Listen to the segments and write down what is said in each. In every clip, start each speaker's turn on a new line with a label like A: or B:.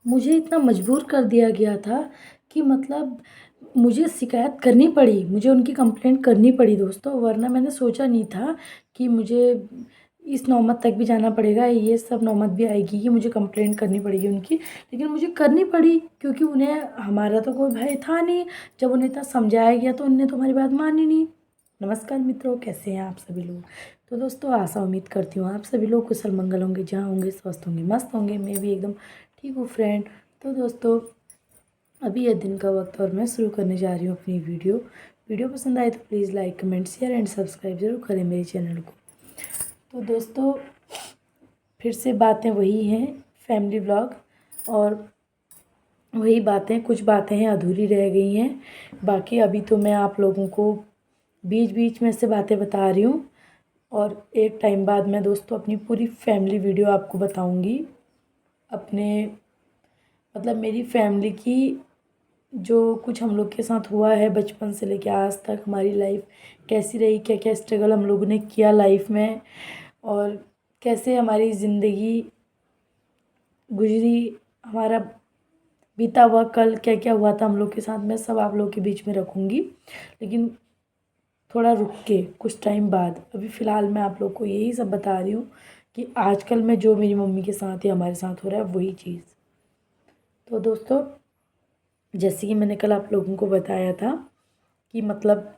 A: मुझे इतना मजबूर कर दिया गया था कि मतलब मुझे शिकायत करनी पड़ी, मुझे उनकी कंप्लेंट करनी पड़ी दोस्तों, वरना मैंने सोचा नहीं था कि मुझे इस नौबत तक भी जाना पड़ेगा, ये सब नौबत भी आएगी कि मुझे कंप्लेंट करनी पड़ेगी उनकी। लेकिन मुझे करनी पड़ी क्योंकि उन्हें हमारा तो कोई भय था नहीं। जब उन्हें इतना समझाया गया तो उन्होंने तो हमारी बात मानी नहीं। नमस्कार मित्रों, कैसे हैं आप सभी लोग। तो दोस्तों, आशा उम्मीद करती हूँ आप सभी लोग कुशल मंगल होंगे, जहाँ होंगे स्वस्थ होंगे, मस्त होंगे। मैं भी एकदम ठीक हूँ फ्रेंड। तो दोस्तों, अभी यह दिन का वक्त और मैं शुरू करने जा रही हूँ अपनी वीडियो। वीडियो पसंद आए तो please like, comment, share and subscribe जरूर करें मेरे चैनल को। तो दोस्तों, फिर से बातें वही हैं, फैमिली व्लॉग, और वही बातें, कुछ बातें हैं अधूरी रह गई हैं। बाकी अभी तो मैं आप लोगों को बीच बीच में से बातें बता रही हूँ, और एक टाइम बाद मैं दोस्तों अपनी पूरी फैमिली वीडियो आपको बताऊँगी। अपने मतलब मेरी फैमिली की जो कुछ हम लोग के साथ हुआ है बचपन से लेके आज तक, हमारी लाइफ कैसी रही, क्या क्या स्ट्रगल हम लोगों ने किया लाइफ में, और कैसे हमारी ज़िंदगी गुजरी, हमारा बीता हुआ कल क्या क्या हुआ था हम लोग के साथ, मैं सब आप लोग के बीच में रखूँगी। लेकिन थोड़ा रुक के कुछ टाइम बाद, अभी फ़िलहाल मैं आप लोग को यही सब बता रही हूँ कि आजकल में जो मेरी मम्मी के साथ या हमारे साथ हो रहा है वही चीज़। तो दोस्तों, जैसे कि मैंने कल आप लोगों को बताया था कि मतलब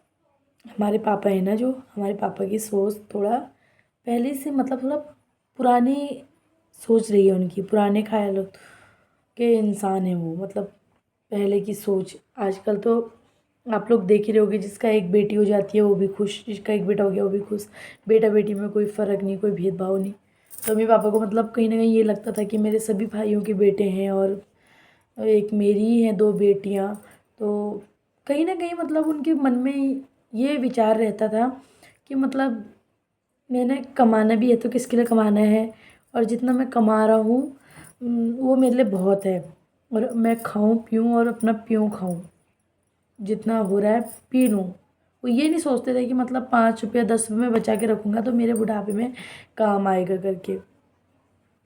A: हमारे पापा है ना, जो हमारे पापा की सोच थोड़ा पहले से मतलब थोड़ा पुरानी सोच रही है उनकी, पुराने ख्याल के इंसान है वो। मतलब पहले की सोच, आजकल तो आप लोग देख ही रहे होगे, जिसका एक बेटी हो जाती है वो भी खुश, जिसका एक बेटा हो गया वो भी खुश। बेटा बेटी में कोई फ़र्क नहीं, कोई भेदभाव नहीं। तो मेरे पापा को मतलब कहीं ना कहीं ये लगता था कि मेरे सभी भाइयों के बेटे हैं और एक मेरी ही हैं 2 बेटियाँ। तो कहीं न कहीं मतलब उनके मन में ये विचार रहता था कि मतलब मैंने कमाना भी है तो किसके लिए कमाना है, और जितना मैं कमा रहा हूँ वो मेरे लिए बहुत है, और मैं खाऊँ पीऊँ और अपना पीऊँ खाऊँ, जितना हो रहा है पी लूँ। वो ये नहीं सोचते थे कि मतलब 5 रुपया 10 रुपये मैं बचा के रखूँगा तो मेरे बुढ़ापे में काम आएगा करके,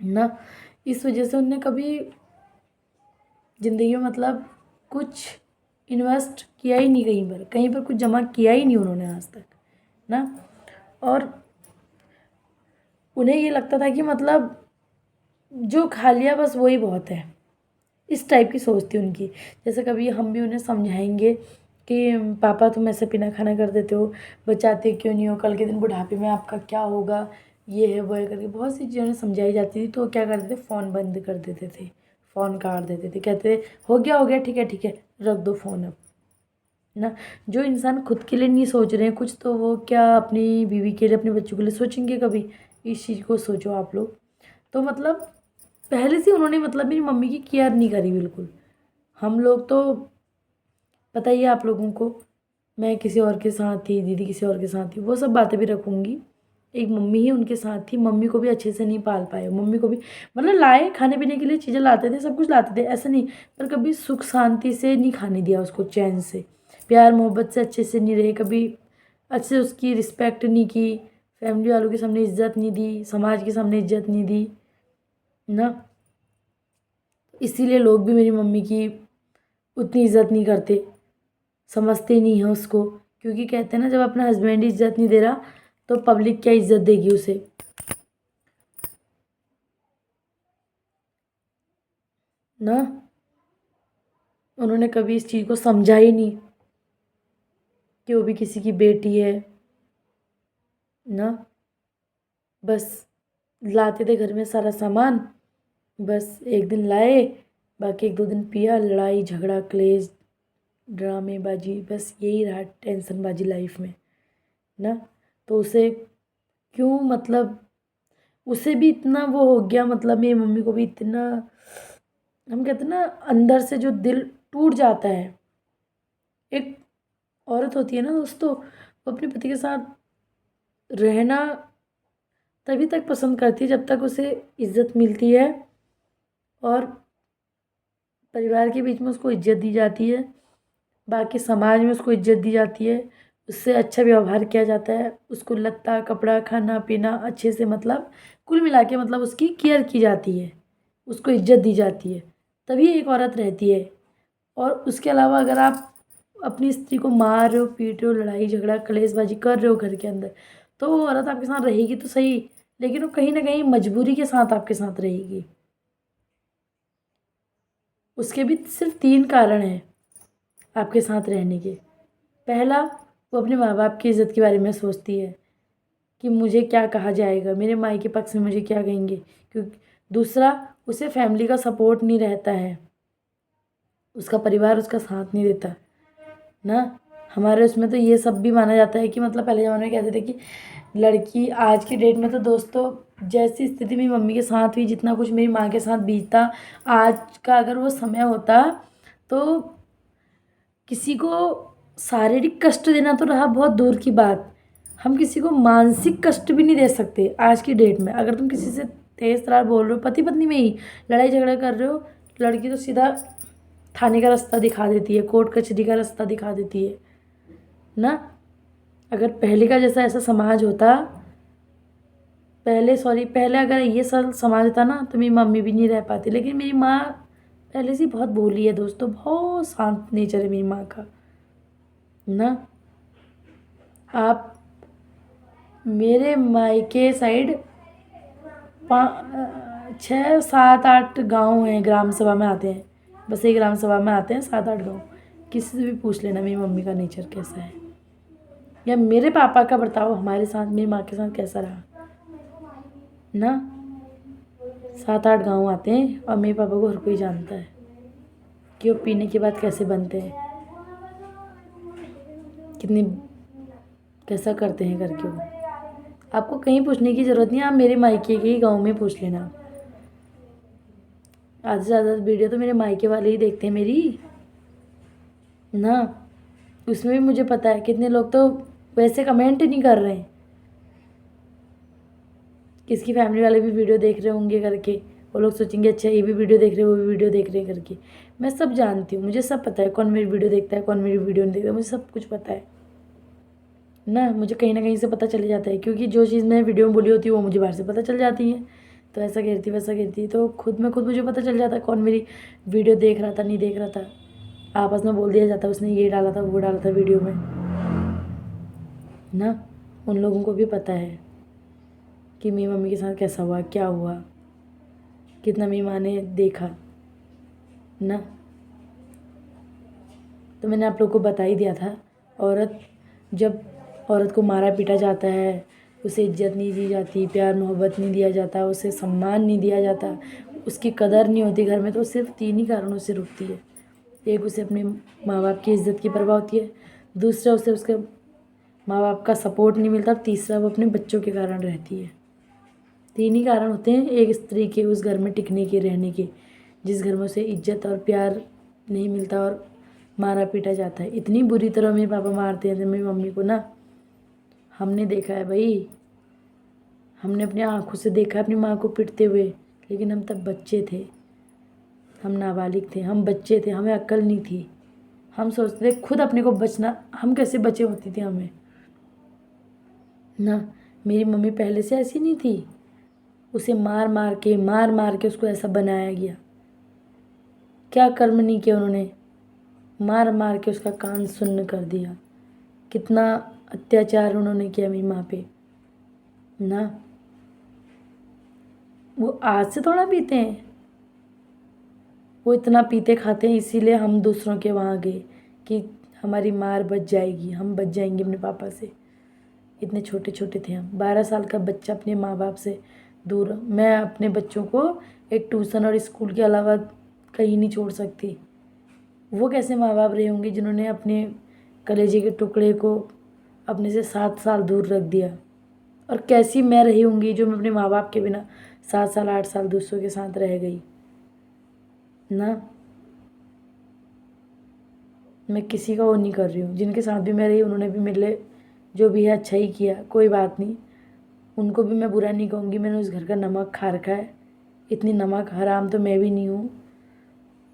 A: ना। इस वजह से उनने कभी ज़िंदगी में मतलब कुछ इन्वेस्ट किया ही नहीं, कहीं पर कुछ जमा किया ही नहीं उन्होंने आज तक, ना। और उन्हें ये लगता था कि मतलब जो खा लिया बस वही बहुत है, इस टाइप की सोच थी उनकी। जैसे कभी हम भी उन्हें समझाएंगे कि पापा तुम ऐसे बिना खाना कर देते हो, बचाते क्यों नहीं हो, कल के दिन बुढ़ापे में आपका क्या होगा, ये है वो है करके बहुत सी चीज़ें उन्हें समझाई जाती थी। तो वो क्या करते थे, फ़ोन बंद कर देते थे, फ़ोन काट देते थे, कहते थे हो गया ठीक है, रख दो फ़ोन अब, ना। जो इंसान खुद के लिए नहीं सोच रहे हैं कुछ, तो वो क्या अपनी बीवी के लिए, अपने बच्चों के लिए सोचेंगे कभी। इस चीज़ को सोचो आप लोग। तो मतलब पहले से उन्होंने मतलब मेरी मम्मी की केयर नहीं करी बिल्कुल। हम लोग तो पता ही है आप लोगों को, मैं किसी और के साथ थी, दीदी किसी और के साथ थी, वो सब बातें भी रखूँगी। एक मम्मी ही उनके साथ थी, मम्मी को भी अच्छे से नहीं पाल पाए। मम्मी को भी मतलब लाए, खाने पीने के लिए चीज़ें लाते थे, सब कुछ लाते थे, ऐसा नहीं, पर कभी सुख शांति से नहीं खाने दिया उसको, चैन से, प्यार मोहब्बत से अच्छे से नहीं रहे कभी, अच्छे से उसकी रिस्पेक्ट नहीं की, फैमिली वालों के सामने इज्जत नहीं दी, समाज के सामने इज्जत नहीं दी, ना। इसीलिए लोग भी मेरी मम्मी की उतनी इज्जत नहीं करते, समझते नहीं हैं उसको। क्योंकि कहते हैं ना, जब अपना हस्बैंड ही इज्जत नहीं दे रहा तो पब्लिक क्या इज्जत देगी उसे, ना। उन्होंने कभी इस चीज़ को समझा ही नहीं कि वो भी किसी की बेटी है, ना। बस लाते थे घर में सारा सामान, बस एक दिन लाए, बाकी एक दो दिन पिया, लड़ाई झगड़ा क्लेश ड्रामेबाजी, बस यही रहा टेंशनबाजी लाइफ में, ना। तो उसे क्यों मतलब उसे भी इतना वो हो गया, मतलब मेरी मम्मी को भी इतना, हम कहते हैं ना अंदर से जो दिल टूट जाता है। एक औरत होती है ना दोस्तों, वो अपने पति के साथ रहना तभी तक पसंद करती है जब तक उसे इज्जत मिलती है, और परिवार के बीच में उसको इज्जत दी जाती है, बाकी समाज में उसको इज्जत दी जाती है, उससे अच्छा व्यवहार किया जाता है, उसको लत्ता कपड़ा खाना पीना अच्छे से, मतलब कुल मिला के मतलब उसकी केयर की जाती है, उसको इज्जत दी जाती है। तभी एक औरत रहती है। और उसके अलावा अगर आप अपनी स्त्री को मार रहे हो, पीट रहे हो, लड़ाई झगड़ा कलेशबाजी कर रहे हो घर के अंदर, तो वो औरत आपके साथ रहेगी तो सही, लेकिन वो कहीं ना कहीं मजबूरी के साथ आपके साथ रहेगी। उसके भी सिर्फ 3 कारण हैं आपके साथ रहने के। पहला, वो अपने माँ बाप की इज़्ज़त के बारे में सोचती है कि मुझे क्या कहा जाएगा, मेरे मायके पक्ष में मुझे क्या कहेंगे। क्योंकि दूसरा, उसे फैमिली का सपोर्ट नहीं रहता है, उसका परिवार उसका साथ नहीं देता ना। हमारे उसमें तो ये सब भी माना जाता है कि मतलब पहले ज़माने में कहते थे कि लड़की, आज की डेट में तो दोस्तों जैसी स्थिति मेरी मम्मी के साथ हुई, जितना कुछ मेरी माँ के साथ बीता, आज का अगर वो समय होता तो किसी को शारीरिक कष्ट देना तो रहा बहुत दूर की बात, हम किसी को मानसिक कष्ट भी नहीं दे सकते आज की डेट में। अगर तुम किसी से तेज तरार बोल रहे हो, पति पत्नी में ही लड़ाई झगड़ा कर रहे हो, लड़की तो सीधा थाने का रास्ता दिखा देती है, कोर्ट कचहरी का रास्ता दिखा देती है ना। अगर पहले का जैसा ऐसा समाज होता, पहले अगर ये सब समाज होता ना, तो मेरी मम्मी भी नहीं रह पाती। लेकिन मेरी माँ पहले से बहुत भोली है दोस्तों, बहुत शांत नेचर है मेरी माँ का ना। आप मेरे मायके साइड 6 7 8 गांव हैं, ग्राम सभा में आते हैं, बस एक ग्राम सभा में आते हैं 7 8 गांव। किसी से भी पूछ लेना मेरी मम्मी का नेचर कैसा है, या मेरे पापा का बर्ताव हमारे साथ मेरी माँ के साथ कैसा रहा ना। 7 8 गांव आते हैं और मेरे पापा को हर कोई जानता है कि वो पीने के बाद कैसे बनते हैं, कितनी कैसा करते हैं करके। वो आपको कहीं पूछने की ज़रूरत नहीं, आप मेरे मायके के ही गांव में पूछ लेना। आधे से ज़्यादा वीडियो तो मेरे मायके वाले ही देखते हैं मेरी ना। उसमें भी मुझे पता है कितने लोग तो वैसे कमेंट नहीं कर रहे हैं, किसकी फैमिली वाले भी वीडियो देख रहे होंगे करके, वो लोग सोचेंगे अच्छा ये भी वीडियो देख रहे हैं, वो भी वीडियो देख रहे हैं करके। मैं सब जानती हूँ, मुझे सब पता है कौन मेरी वीडियो देखता है, कौन मेरी वीडियो नहीं देखता, मुझे सब कुछ पता है ना। मुझे कहीं ना कहीं से पता चल जाता है, क्योंकि जो चीज़ मैंने वीडियो में बोली होती है वो मुझे बाहर से पता चल जाती है। तो ऐसा कहती वैसा कहती, तो खुद मुझे पता चल जाता है कौन मेरी वीडियो देख रहा था, नहीं देख रहा था। आपस में बोल दिया जाता उसने ये डाला था, वो डाला था वीडियो में ना। उन लोगों को भी पता है कि मेरी मम्मी के साथ कैसा हुआ, क्या हुआ, कितना मेरी माँ ने देखा ना। तो मैंने आप लोग को बता ही दिया था, जब औरत को मारा पीटा जाता है, उसे इज्जत नहीं दी जाती, प्यार मोहब्बत नहीं दिया जाता, उसे सम्मान नहीं दिया जाता, उसकी कदर नहीं होती घर में, तो सिर्फ 3 ही कारणों से रुकती है। एक, उसे अपने माँ बाप की इज़्ज़त की परवाह होती है। दूसरा, उसे उसके माँ बाप का सपोर्ट नहीं मिलता। तीसरा, वो अपने बच्चों के कारण रहती है। 3 ही कारण होते हैं एक स्त्री के उस घर में टिकने के, रहने के, जिस घर में उसे इज्जत और प्यार नहीं मिलता और मारा पीटा जाता है। इतनी बुरी तरह मेरे पापा मारते हैं मेरी मम्मी को ना, हमने देखा है भाई, हमने अपनी आँखों से देखा है अपनी माँ को पिटते हुए। लेकिन हम तब बच्चे थे, हम नाबालिग थे, हम बच्चे थे, हमें अक्ल नहीं थी। हम सोचते थे खुद अपने को बचना, हम कैसे बचे होती थी हमें ना। मेरी मम्मी पहले से ऐसी नहीं थी, उसे मार मार के उसको ऐसा बनाया गया। क्या कर्म नहीं किया उन्होंने, मार के उसका कान सुन्न कर दिया। कितना अत्याचार उन्होंने किया मेरी माँ पे ना। वो आज से थोड़ा पीते हैं, वो इतना पीते खाते हैं, इसीलिए हम दूसरों के वहाँ गए कि हमारी मार बच जाएगी, हम बच जाएंगे अपने पापा से। इतने छोटे छोटे थे हम, 12 साल का बच्चा अपने माँ बाप से दूर। मैं अपने बच्चों को एक ट्यूशन और स्कूल के अलावा कहीं नहीं छोड़ सकती। वो कैसे माँ बाप रहे होंगे जिन्होंने अपने कलेजे के टुकड़े को अपने से 7 साल दूर रख दिया, और कैसी मैं रही होंगी जो मैं अपने माँ बाप के बिना 7 साल 8 साल दूसरों के साथ रह गई ना। मैं किसी का वो नहीं कर रही हूँ, जिनके साथ भी मैं रही उन्होंने भी मेरे लिए जो भी है अच्छा ही किया, कोई बात नहीं, उनको भी मैं बुरा नहीं कहूँगी। मैंने उस घर का नमक खा रखा है, इतनी नमक हराम तो मैं भी नहीं हूँ।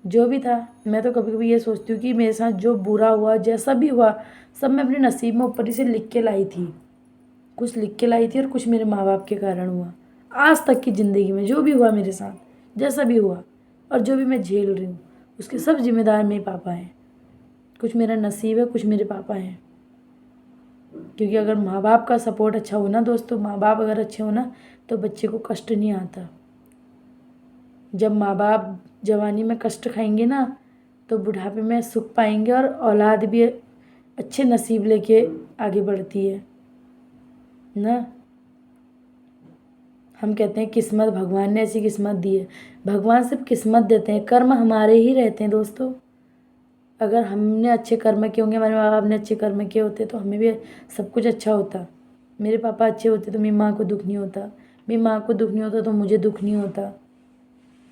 A: जो भी था, मैं तो कभी कभी ये सोचती हूँ कि मेरे साथ जो बुरा हुआ, जैसा भी हुआ, सब मैं अपने नसीब में ऊपर ही से लिख के लाई थी। कुछ लिख के लाई थी और कुछ मेरे माँ बाप के कारण हुआ। आज तक की ज़िंदगी में जो भी हुआ मेरे साथ, जैसा भी हुआ, और जो भी मैं झेल रही हूँ उसके सब जिम्मेदार मेरे पापा हैं। कुछ मेरा नसीब है, कुछ मेरे पापा हैं। क्योंकि अगर माँ बाप का सपोर्ट अच्छा हो ना दोस्तों, माँ बाप अगर अच्छे हो ना तो बच्चे को कष्ट नहीं आता। जब माँ बाप जवानी में कष्ट खाएंगे ना तो बुढ़ापे में सुख पाएंगे, और औलाद भी अच्छे नसीब लेके आगे बढ़ती है ना। हम कहते हैं किस्मत, भगवान ने ऐसी किस्मत दी है। भगवान सिर्फ किस्मत देते हैं, कर्म हमारे ही रहते हैं दोस्तों। अगर हमने अच्छे कर्म किए होंगे, हमारे माँ बाप ने अच्छे कर्म किए होते तो हमें भी सब कुछ अच्छा होता। मेरे पापा अच्छे होते तो मेरी माँ को दुख नहीं होता, मेरी माँ को दुख नहीं होता तो मुझे दुख नहीं होता,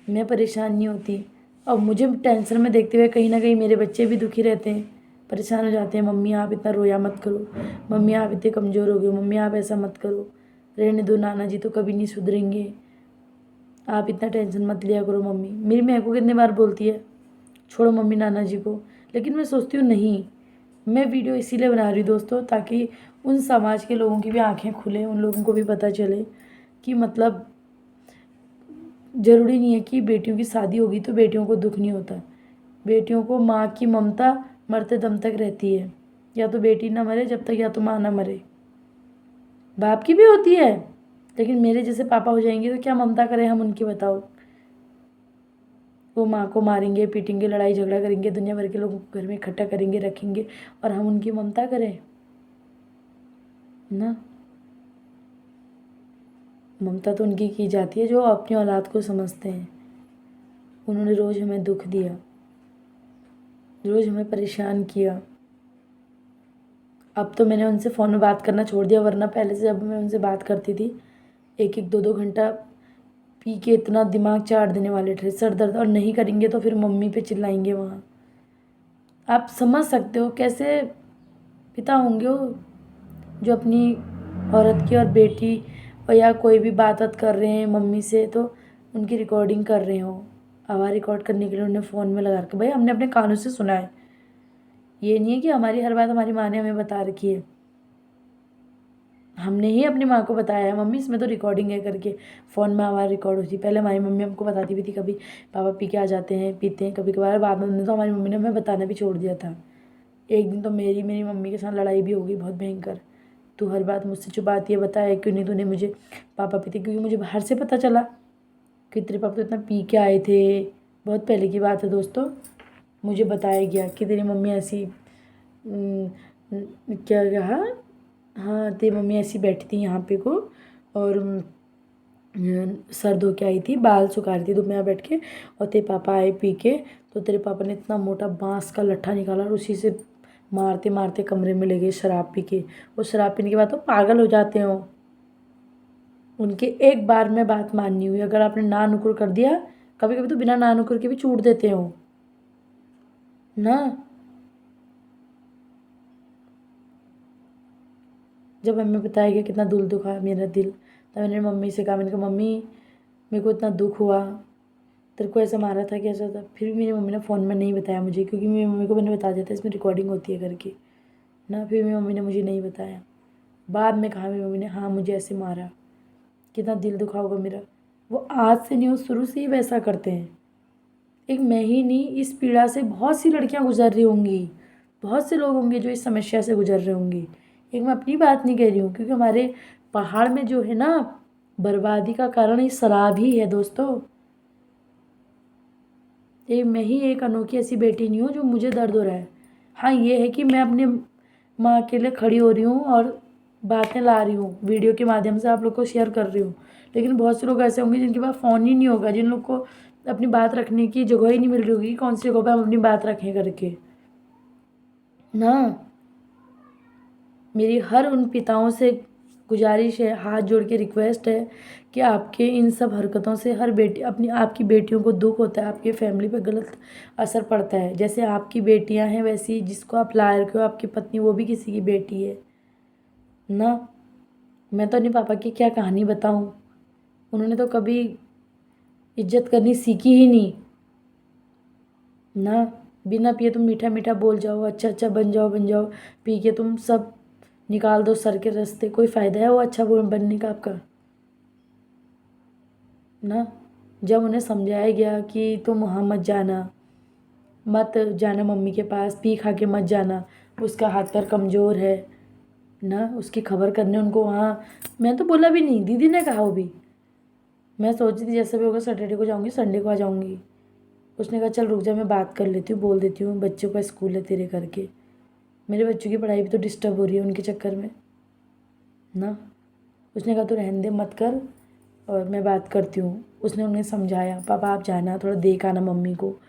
A: मैं परेशान नहीं होती। और मुझे टेंशन में देखते हुए कहीं ना कहीं मेरे बच्चे भी दुखी रहते हैं, परेशान हो जाते हैं। मम्मी आप इतना रोया मत करो, मम्मी आप इतने कमज़ोर हो गए, मम्मी आप ऐसा मत करो, रहने दो, नाना जी तो कभी नहीं सुधरेंगे, आप इतना टेंशन मत लिया करो। मम्मी मेरी मेरे को कितनी बार बोलती है छोड़ो मम्मी नाना जी को, लेकिन मैं सोचती हूँ नहीं, मैं वीडियो इसीलिए बना रही हूँ दोस्तों ताकि उन समाज के लोगों की भी आंखें खुलें, उन लोगों को भी पता चले कि मतलब ज़रूरी नहीं है कि बेटियों की शादी होगी तो बेटियों को दुख नहीं होता। बेटियों को माँ की ममता मरते दम तक रहती है। या तो बेटी ना मरे जब तक, या तो माँ ना मरे। बाप की भी होती है, लेकिन मेरे जैसे पापा हो जाएंगे तो क्या ममता करें हम उनकी, बताओ। वो माँ को मारेंगे, पीटेंगे, लड़ाई झगड़ा करेंगे, दुनिया भर के लोगों को घर में इकट्ठा करेंगे, रखेंगे, और हम उनकी ममता करें ना। ममता तो उनकी की जाती है जो अपनी औलाद को समझते हैं। उन्होंने रोज़ हमें दुख दिया, रोज़ हमें परेशान किया। अब तो मैंने उनसे फ़ोन में बात करना छोड़ दिया, वरना पहले से जब मैं उनसे बात करती थी एक एक दो दो घंटा पी के इतना दिमाग चाट देने वाले थे, सर दर्द। और नहीं करेंगे तो फिर मम्मी पे चिल्लाएंगे वहाँ। आप समझ सकते हो कैसे पिता होंगे वो, जो अपनी औरत की और बेटी और या कोई भी बात कर रहे हैं मम्मी से तो उनकी रिकॉर्डिंग कर रहे हो। आवाज़ रिकॉर्ड करने के लिए उन्हें फ़ोन में लगा के, भाई हमने अपने कानों से सुना है। ये नहीं है कि हमारी हर बात हमारी माँ ने हमें बता रखी है, हमने ही अपनी माँ को बताया है मम्मी इसमें तो रिकॉर्डिंग है करके। फ़ोन में आवाज़ रिकॉर्ड होती, पहले हमारी मम्मी हमको बताती भी थी, कभी पापा पी के आ जाते हैं, पीते हैं कभी कभार। बाद में तो हमारी मम्मी ने हमें बताना भी छोड़ दिया था। एक दिन तो मेरी मम्मी के साथ लड़ाई भी हो गई बहुत भयंकर। तू हर बात मुझसे छुपाती है, बताया क्यों नहीं तूने मुझे पापा पीते, क्योंकि मुझे बाहर से पता चला कि तेरे पापा तो इतना पी के आए थे। बहुत पहले की बात है दोस्तों। मुझे बताया गया कि तेरी मम्मी ऐसी क्या कहा, हाँ तेरी मम्मी ऐसी बैठी थी यहाँ पे को, और सर धो के आई थी, बाल सुखा रही थी धूप में यहाँ बैठ के, और तेरे पापा आए पी के। तो तेरे पापा ने इतना मोटा बांस का लट्ठा निकाला और उसी से मारते मारते कमरे में ले गए शराब पी के। वो शराब पीने के बाद तो पागल हो जाते हो। उनके एक बार में बात माननी हुई, अगर आपने ना नुकुर कर दिया, कभी कभी तो बिना ना नुकुर के भी छूट देते हो ना। जब हमें बताया गया कितना दिल दुखा मेरा दिल, तब मैंने मम्मी से कहा, मैंने कहा मम्मी मेरे को इतना दुख हुआ, तेरे को ऐसा मारा था कैसा था। फिर भी मेरी मम्मी ने फ़ोन में नहीं बताया मुझे, क्योंकि मेरी मम्मी को मैंने बता दिया था इसमें रिकॉर्डिंग होती है करके ना। फिर मेरी मम्मी ने मुझे नहीं बताया। बाद में कहा मेरी मम्मी ने, हाँ मुझे ऐसे मारा, कितना दिल दुखा होगा मेरा। वो आज से नहीं, वो शुरू से ही वैसा करते हैं। एक मैं ही नहीं, इस पीड़ा से बहुत सी लड़कियां गुजर रही होंगी, बहुत से लोग होंगे जो इस समस्या से गुजर रहे होंगे। एक मैं अपनी बात नहीं कह रही हूँ, क्योंकि हमारे पहाड़ में जो है ना बर्बादी का कारण ये शराब ही है दोस्तों। एक मैं ही एक अनोखी ऐसी बेटी नहीं हूँ जो मुझे दर्द हो रहा है। हाँ ये है कि मैं अपनी माँ के लिए खड़ी हो रही हूँ और बातें ला रही हूँ, वीडियो के माध्यम से आप लोग को शेयर कर रही हूँ। लेकिन बहुत से लोग ऐसे होंगे जिनके पास फ़ोन ही नहीं होगा, जिन लोग को अपनी बात रखने की जगह ही नहीं मिल रही होगी, कौन सी जगह पर हम अपनी बात रखें करके ना। मेरी हर उन पिताओं से गुजारिश है, हाथ जोड़ के रिक्वेस्ट है कि आपके इन सब हरकतों से हर बेटी अपनी आपकी बेटियों को दुख होता है, आपकी फैमिली पे गलत असर पड़ता है। जैसे आपकी बेटियां हैं वैसी जिसको आप ला रखे हो आपकी पत्नी, वो भी किसी की बेटी है ना। मैं तो अपने पापा की क्या कहानी बताऊं, उन्होंने तो कभी इज्जत करनी सीखी ही नहीं ना। बिना पिए तुम मीठा मीठा बोल जाओ, अच्छा अच्छा बन जाओ, पी के तुम सब निकाल दो सर के रास्ते, कोई फ़ायदा है वो अच्छा बनने का आपका ना। जब उन्हें समझाया गया कि तुम वहाँ मत जाना मम्मी के पास, पी खा के मत जाना, उसका हाथ पैर कमज़ोर है ना, उसकी खबर करने उनको वहाँ। मैं तो बोला भी नहीं, दीदी ने कहा वो भी। मैं सोची थी जैसे भी होगा सैटरडे को जाऊँगी, संडे को आ जाऊँगी। उसने कहा चल रुक जा, मैं बात कर लेती हूँ, बोल देती हूँ, बच्चों का स्कूल है तेरे करके। मेरे बच्चों की पढ़ाई भी तो डिस्टर्ब हो रही है उनके चक्कर में ना। उसने कहा तू रहने दे, मत कर, और मैं बात करती हूँ। उसने उन्हें समझाया, पापा आप जाना, थोड़ा देख आना मम्मी को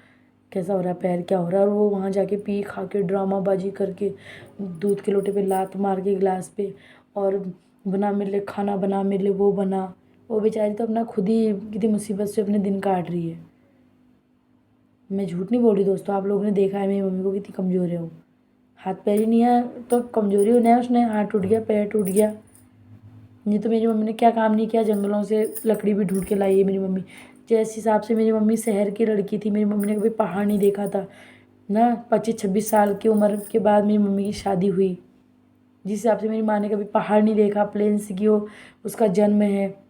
A: कैसा हो रहा है, पैर क्या हो रहा है। और वो वहाँ जाके पी खा के ड्रामाबाजी करके दूध के लोटे पे लात मार के गिलास पे, और बना मेरे लिए खाना, बना मेरे लिए वो बना। वो बेचारी तो अपना खुद ही कितनी मुसीबत से अपने दिन काट रही है। मैं झूठ नहीं बोल रही दोस्तों, आप लोगों ने देखा है मेरी मम्मी को कितनी कमज़ोर है वो। हाथ पैर ही नहीं है तो कमज़ोरी होना है, उसने हाथ टूट गया, पैर टूट गया। नहीं तो मेरी मम्मी ने क्या काम नहीं किया, जंगलों से लकड़ी भी ढूंढ के लाई है मेरी मम्मी। जिस हिसाब से मेरी मम्मी शहर की लड़की थी, मेरी मम्मी ने कभी पहाड़ नहीं देखा था ना। 25-26 साल की उम्र के बाद मेरी मम्मी की शादी हुई। जिस हिसाब से मेरी माँ ने कभी पहाड़ नहीं देखा, प्लेन्स की वो उसका जन्म है।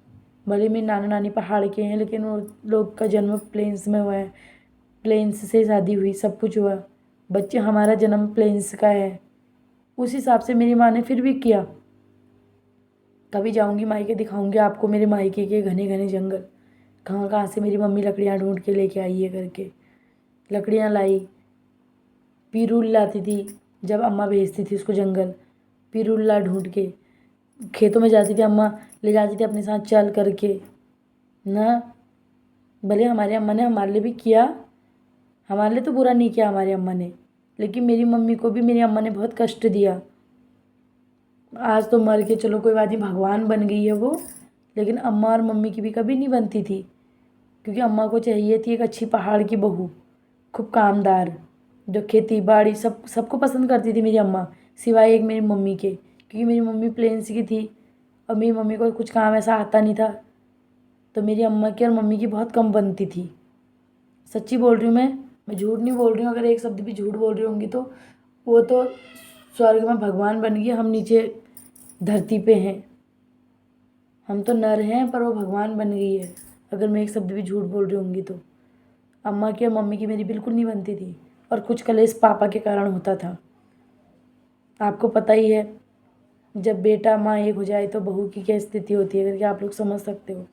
A: भले मेरे नाना नानी पहाड़ के हैं, लेकिन वो लोग का जन्म प्लेन्स में हुआ है। प्लेन्स से शादी हुई, सब कुछ हुआ, बच्चे, हमारा जन्म प्लेन्स का है। उस हिसाब से मेरी माँ ने फिर भी किया। कभी जाऊंगी मायके, दिखाऊंगी आपको मेरे मायके के घने घने जंगल, कहाँ कहाँ से मेरी मम्मी लकड़ियाँ ढूंढ के लेके आई है करके। लकड़ियाँ लाई, पीरूल लाती थी, जब अम्मा भेजती थी उसको जंगल, पीरूल ला ढूंढ के खेतों में जाती थी अम्मा, ले जाती थी अपने साथ चल करके ना। भले हमारे अम्मा ने हमारे लिए भी किया, हमारे लिए तो बुरा नहीं किया हमारी अम्मा ने, लेकिन मेरी मम्मी को भी मेरी अम्मा ने बहुत कष्ट दिया। आज तो मर के चलो कोई बात नहीं, भगवान बन गई है वो, लेकिन अम्मा और मम्मी की भी कभी नहीं बनती थी। क्योंकि अम्मा को चाहिए थी एक अच्छी पहाड़ की बहू, खूब कामदार, जो खेती बाड़ी सबको पसंद करती थी मेरी अम्मा, सिवाय एक मेरी मम्मी के। क्योंकि मेरी मम्मी प्लेन्स की थी और मेरी मम्मी को कुछ काम ऐसा आता नहीं था, तो मेरी अम्मा की और मम्मी की बहुत कम बनती थी। सच्ची बोल रही हूँ मैं झूठ नहीं बोल रही हूँ। अगर एक शब्द भी झूठ बोल रही होंगी तो वो तो स्वर्ग में भगवान बन गई, हम नीचे धरती पे हैं। हम तो नर हैं पर वो भगवान बन गई है, अगर मैं एक शब्द भी झूठ बोल रही होंगी तो। अम्मा की और मम्मी की मेरी बिल्कुल नहीं बनती थी, और कुछ कलेश पापा के कारण होता था। आपको पता ही है, जब बेटा माँ एक हो जाए तो बहू की क्या स्थिति होती है करके आप लोग समझ सकते हो।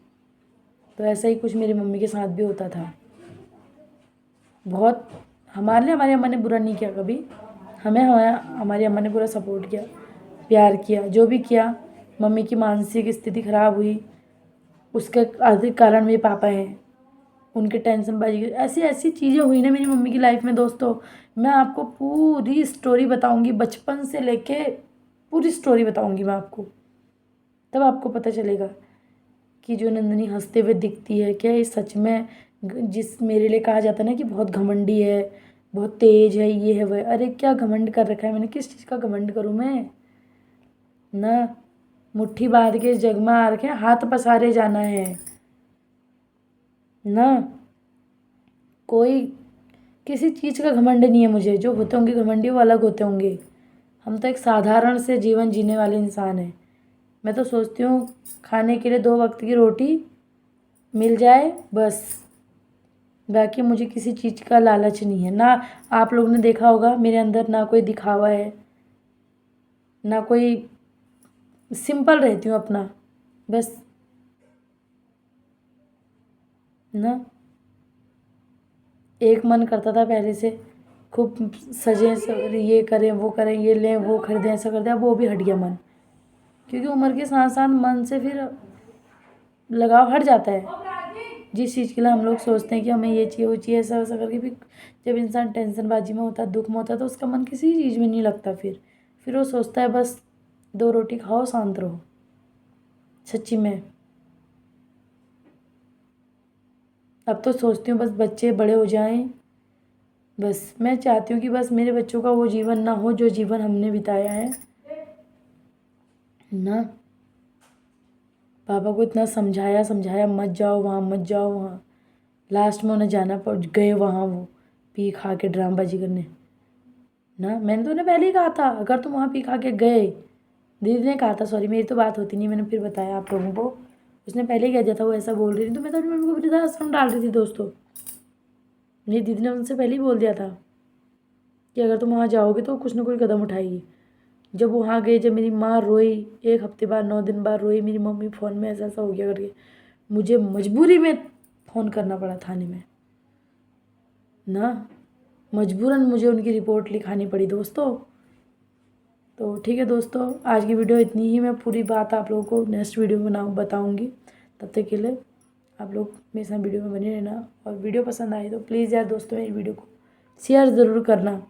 A: तो ऐसा ही कुछ मेरी मम्मी के साथ भी होता था। बहुत हमारे लिए हमारी अम्मा ने बुरा नहीं किया कभी, हमें हमारी अम्मा ने पूरा सपोर्ट किया, प्यार किया, जो भी किया। मम्मी की मानसिक स्थिति खराब हुई, उसके अधिक कारण मेरे पापा हैं, उनके टेंशन बाजी, ऐसी ऐसी चीज़ें हुई ना मेरी मम्मी की लाइफ में दोस्तों। मैं आपको पूरी स्टोरी बताऊंगी, बचपन से लेके पूरी स्टोरी बताऊंगी मैं आपको, तब आपको पता चलेगा कि जो नंदनी हंसते हुए दिखती है, क्या ये सच में जिस मेरे लिए कहा जाता है ना कि बहुत घमंडी है, बहुत तेज है, ये है वह, अरे क्या घमंड कर रखा है मैंने, किस चीज़ का घमंड करूँ मैं ना। मुट्ठी बांध के जग में आ रखे, हाथ पसारे जाना है ना। कोई किसी चीज़ का घमंड नहीं है मुझे, जो होते होंगे घमंडी वो अलग होते होंगे। हम तो एक साधारण से जीवन जीने वाले इंसान हैं। मैं तो सोचती हूँ खाने के लिए 2 वक्त की रोटी मिल जाए बस, बाकी मुझे किसी चीज़ का लालच नहीं है ना। आप लोगों ने देखा होगा मेरे अंदर ना कोई दिखावा है, ना कोई, सिंपल रहती हूँ अपना बस ना। एक मन करता था पहले से खूब सजें, ये करें वो करें, ये लें वो खरीदें, ऐसा कर दें, अब वो भी हट गया मन। क्योंकि उम्र के साथ साथ मन से फिर लगाव हट जाता है। जिस चीज़ के लिए हम लोग सोचते हैं कि हमें ये चाहिए वो चाहिए, ऐसा वैसा करके फिर जब इंसान टेंशनबाजी में होता है, दुख में होता है, तो उसका मन किसी चीज़ में नहीं लगता। फिर वो सोचता है बस 2 रोटी खाओ शांत रहो। सच्ची में अब तो सोचती हूँ बस बच्चे बड़े हो जाएं, बस मैं चाहती हूँ कि बस मेरे बच्चों का वो जीवन ना हो जो जीवन हमने बिताया है ना। पापा को इतना समझाया समझाया, मत जाओ वहाँ, मत जाओ वहाँ, लास्ट में उन्हें जाना पड़ गए वहाँ, वो पी खा के ड्रामबाजी करने ना। मैंने तो उन्हें पहले ही कहा था अगर तुम वहाँ पी खा के गए, दीदी ने कहा था, सॉरी मेरी तो बात होती नहीं, मैंने फिर बताया आप लोगों को, उसने पहले ही कह दिया था वो ऐसा बोल रही थी, तो मैं तो अपनी मम्मी को वृद्धाश्रम डाल रही थी दोस्तों। मेरी दीदी ने उनसे पहले ही बोल दिया था कि अगर तुम वहाँ जाओगे तो कुछ ना कुछ कदम उठाएगी। जब वहाँ गए, जब मेरी माँ रोई, 1 हफ्ते बाद 9 दिन बाद रोई मेरी मम्मी फ़ोन में, ऐसा ऐसा हो गया करके, मुझे मजबूरी में फ़ोन करना पड़ा थाने में ना, मजबूरन मुझे उनकी रिपोर्ट लिखानी पड़ी दोस्तों। तो ठीक है दोस्तों, आज की वीडियो इतनी ही। मैं पूरी बात आप लोगों को नेक्स्ट वीडियो में बताऊँगी। तब तक के लिए आप लोग मेरे साथ वीडियो में बने रहना, और वीडियो पसंद आए तो प्लीज़ यार दोस्तों मेरी वीडियो को शेयर ज़रूर करना।